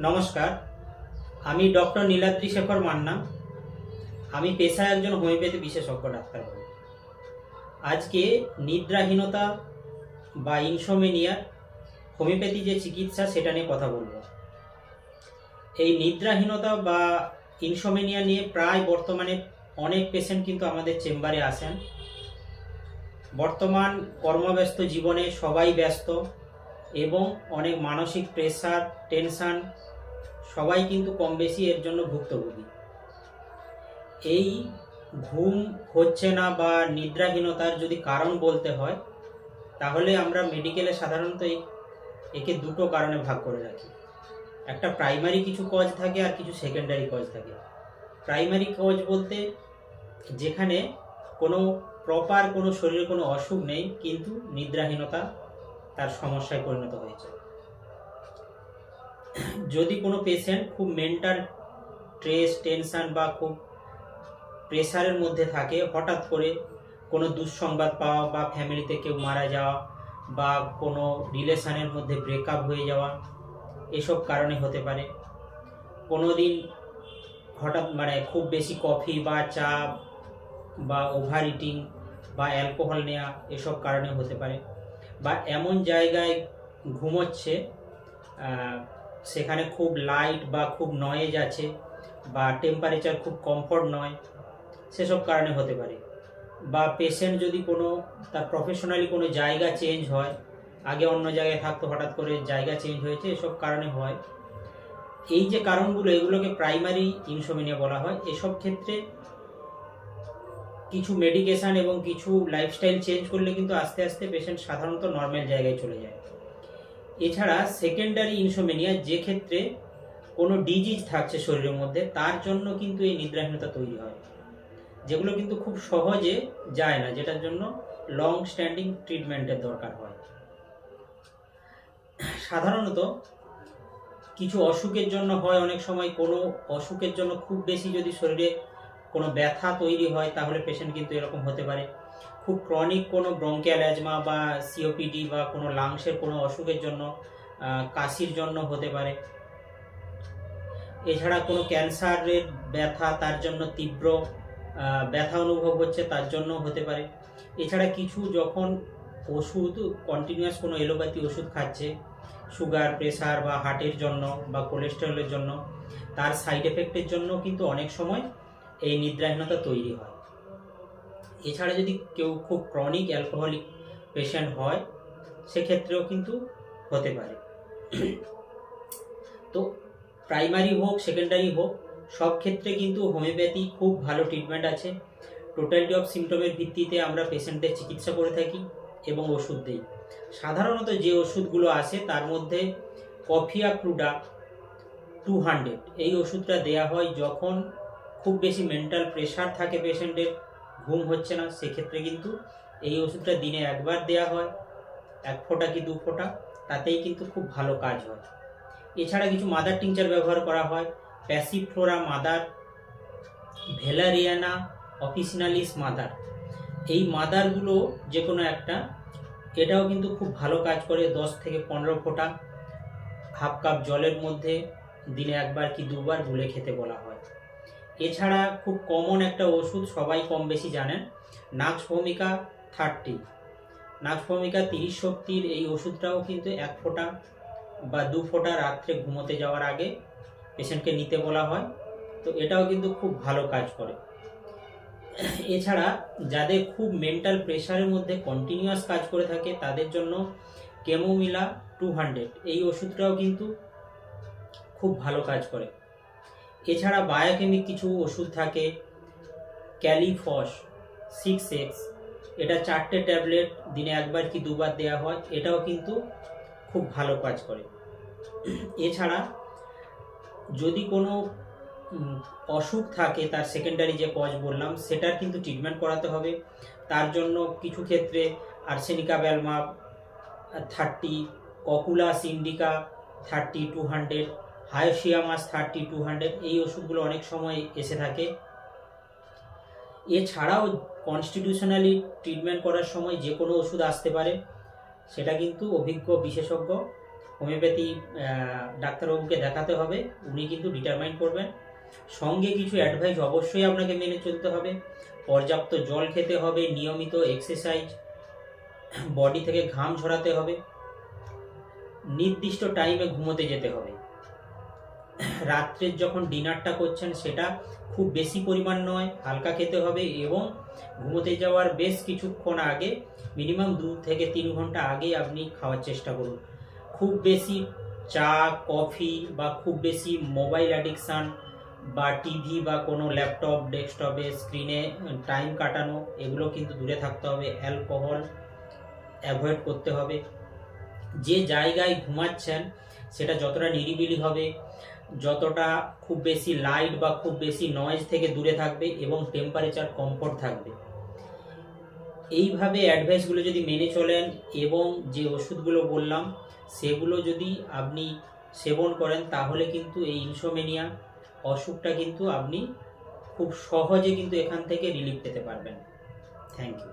নমস্কার, আমি ডক্টর নীলাদ্রি শেখর মান্না। আমি পেশায় একজন হোমিওপ্যাথি বিশেষজ্ঞ ডাক্তার। আজকে নিদ্রাহীনতা বা ইনসোমেনিয়ার হোমিওপ্যাথি যে চিকিৎসা সেটা নিয়ে কথা বলবো। এই নিদ্রাহীনতা বা ইনসোমেনিয়া নিয়ে প্রায় বর্তমানে অনেক পেশেন্ট কিন্তু আমাদের চেম্বারে আসেন। বর্তমান কর্মব্যস্ত জীবনে সবাই ব্যস্ত এবং অনেক মানসিক প্রেসার, টেনশন সবাই কিন্তু কম বেশি এর জন্য ভুক্তভোগী। এই ঘুম হচ্ছে না বা নিদ্রাহীনতার যদি কারণ বলতে হয়, তাহলে আমরা মেডিকেলে সাধারণত একে দুটো কারণে ভাগ করে রাখি। একটা প্রাইমারি কিছু কজ থাকে আর কিছু সেকেন্ডারি কজ থাকে। প্রাইমারি কজ বলতে যেখানে কোনো প্রপার কোনো শরীরে কোনো অসুখ নেই, কিন্তু নিদ্রাহীনতা তার সমস্যায় পরিণত হয়েছে। যদি কোনো পেশেন্ট খুব মেন্টাল স্ট্রেস, টেনশন বা খুব প্রেসারের মধ্যে থাকে, হঠাৎ করে কোনো দুঃসংবাদ পাওয়া বা ফ্যামিলিতে কেউ মারা যাওয়া বা কোনো রিলেশনের মধ্যে ব্রেকআপ হয়ে যাওয়া, এসব কারণে হতে পারে। কোনো দিন হঠাৎ খুব বেশি কফি বা চা বা ওভার ইটিং বা অ্যালকোহল নেওয়া, এসব কারণে হতে পারে। বা এমন জায়গায় ঘুমোচ্ছে সেখানে খুব লাইট বা খুব নয়েজ আছে বা টেম্পারেচার খুব কমফর্ট নয়, সেসব কারণে হতে পারে। বা পেশেন্ট যদি কোনো তার প্রফেশনালি কোনো জায়গা চেঞ্জ হয়, আগে অন্য জায়গায় থাকতো, হঠাৎ করে জায়গা চেঞ্জ হয়েছে, এসব কারণে হয়। এই যে কারণগুলো, এগুলোকে প্রাইমারি ইনসোমেনিয়া বলা হয়। এসব ক্ষেত্রে কিছু মেডিকেশান এবং কিছু লাইফস্টাইল চেঞ্জ করলে কিন্তু আস্তে আস্তে পেশেন্ট সাধারণত নর্মাল জায়গায় চলে যায়। এছাড়া সেকেন্ডারি ইনসোমেনিয়া, যে ক্ষেত্রে কোনো ডিজিজ থাকছে শরীরের মধ্যে, তার জন্য কিন্তু এই নিদ্রাহীনতা তৈরি হয়, যেগুলো কিন্তু খুব সহজে যায় না, যেটার জন্য লং স্ট্যান্ডিং ট্রিটমেন্টের দরকার হয়। সাধারণত কিছু অসুখের জন্য হয়, অনেক সময় কোনো অসুখের জন্য খুব বেশি যদি শরীরে কোনো ব্যথা তৈরি হয়, তাহলে পেশেন্ট কিন্তু এরকম হতে পারে। খুব ক্রনিক কোনো ব্রঙ্কিয়াল অ্যাজমা বা সিওপিডি বা কোনো লাংসের কোনো অসুখের জন্য, কাশির জন্য হতে পারে। এছাড়া কোনো ক্যান্সারের ব্যথা, তার জন্য তীব্র ব্যথা অনুভব হচ্ছে, তার জন্য হতে পারে। এছাড়া কিছু যখন ওষুধ কন্টিনিউয়াস কোনো এলোপ্যাথি ওষুধ খাচ্ছে, সুগার, প্রেসার বা হার্টের জন্য বা কোলেস্টেরলের জন্য, তার সাইড এফেক্টের জন্য কিন্তু অনেক সময় এই নিদ্রাহীনতা তৈরি হয়। এছাড়া যদি কেউ খুব ক্রনিক অ্যালকোহলিক পেশেন্ট হয়, সেক্ষেত্রেও কিন্তু হতে পারে। তো প্রাইমারি হোক, সেকেন্ডারি হোক, সব ক্ষেত্রে কিন্তু হোমিওপ্যাথি খুব ভালো ট্রিটমেন্ট আছে। টোটালিটি অফ সিমটমের ভিত্তিতে আমরা পেশেন্টদের চিকিৎসা করে থাকি এবং ওষুধ দিই। সাধারণত যে ওষুধগুলো আসে তার মধ্যে কফিয়া ক্রুডা 200, এই ওষুধটা দেয়া হয় যখন খুব বেশি মেন্টাল প্রেশার থাকে পেশেন্টের, ঘুম হচ্ছে না, সেক্ষেত্রে কিন্তু এই ওষুধটা দিনে একবার দেয়া হয়, 1 ফোঁটা কি 2 ফোঁটা, তাতেই কিন্তু খুব ভালো কাজ হয়। এছাড়া কিছু মাদার টিংচার ব্যবহার করা হয়, প্যাসিফ্লোরা মাদার, ভেলারিয়ানা অফিসিনালিস মাদার, এই মাদারগুলো যে কোনো একটা, এটাও কিন্তু খুব ভালো কাজ করে। 10 থেকে 15 ফোঁটা 1/2 কাপ জলের মধ্যে দিনে একবার কি 2 বার গুলে খেতে বলা হয়। এছাড়া খুব কমন একটা ওষুধ, সবাই কম বেশি জানেন, নাক্স ভূমিকা 30, নাক্স ভূমিকা 30 শক্তির এই ওষুধটাও কিন্তু 1 ফোঁটা বা 2 ফোঁটা রাত্রে ঘুমোতে যাওয়ার আগে পেশেন্টকে নিতে বলা হয়। তো এটাও কিন্তু খুব ভালো কাজ করে। এছাড়া যাদের খুব মেন্টাল প্রেশারের মধ্যে কন্টিনিউয়াস কাজ করে থাকে, তাদের জন্য কেমোমিলা 200, এই ওষুধটাও কিন্তু খুব ভালো কাজ করে। এছাড়া বায়োকেমিক কিছু ওষুধ থাকে, ক্যালিফস 6x, এটা 4টে ট্যাবলেট দিনে একবার কি 2 বার দেওয়া হয়, এটাও কিন্তু খুব ভালো কাজ করে। এছাড়া যদি কোনো অসুখ থাকে, তার সেকেন্ডারি যে কজ বললাম, সেটার কিন্তু ট্রিটমেন্ট করাতে হবে। তার জন্য কিছু ক্ষেত্রে আর্সেনিকা ভ্যালমাব 30, ককুলাস ইন্ডিকা 30, 200, হায়োসিয়ামাস 30, 200, এই ওষুধগুলো অনেক সময় এসে থাকে। এছাড়াও কনস্টিটিউশনালি ট্রিটমেন্ট করার সময় যে কোনো ওষুধ আসতে পারে, সেটা কিন্তু অভিজ্ঞ বিশেষজ্ঞ হোমিওপ্যাথি ডাক্তারবাবুকে দেখাতে হবে, উনি কিন্তু ডিটারমাইন করবেন। সঙ্গে কিছু অ্যাডভাইস অবশ্যই আপনাকে মেনে চলতে হবে। পর্যাপ্ত জল খেতে হবে, নিয়মিত এক্সারসাইজ, বডি থেকে ঘাম ঝরাতে হবে, নির্দিষ্ট টাইমে ঘুমোতে যেতে হবে। রাত্রের যখন ডিনারটা করছেন সেটা খুব বেশি পরিমাণ নয়, হালকা খেতে হবে এবং ঘুমোতে যাওয়ার বেশ কিছুক্ষণ আগে, মিনিমাম 2 থেকে 3 ঘন্টা আগে আপনি খাওয়ার চেষ্টা করুন। খুব বেশি চা, কফি বা খুব বেশি মোবাইল অ্যাডিকশান বা টিভি বা কোনো ল্যাপটপ, ডেস্কটপে স্ক্রিনে টাইম কাটানো, এগুলো কিন্তু দূরে থাকতে হবে। অ্যালকোহল অ্যাভয়েড করতে হবে। যে জায়গায় ঘুমাচ্ছেন সেটা যতটা নিরিবিলি হবে, যতটা খুব বেশি লাইট বা খুব বেশি নয়েজ থেকে দূরে থাকবে এবং টেম্পারেচার কমফোর্ট থাকবে। এইভাবে অ্যাডভাইসগুলো যদি মেনে চলেন এবং যে ওষুধগুলো বললাম সেগুলো যদি আপনি সেবন করেন, তাহলে কিন্তু এই ইনসোমেনিয়া অসুখটা কিন্তু আপনি খুব সহজে কিন্তু এখান থেকে রিলিফ পেতে পারবেন। Thank you.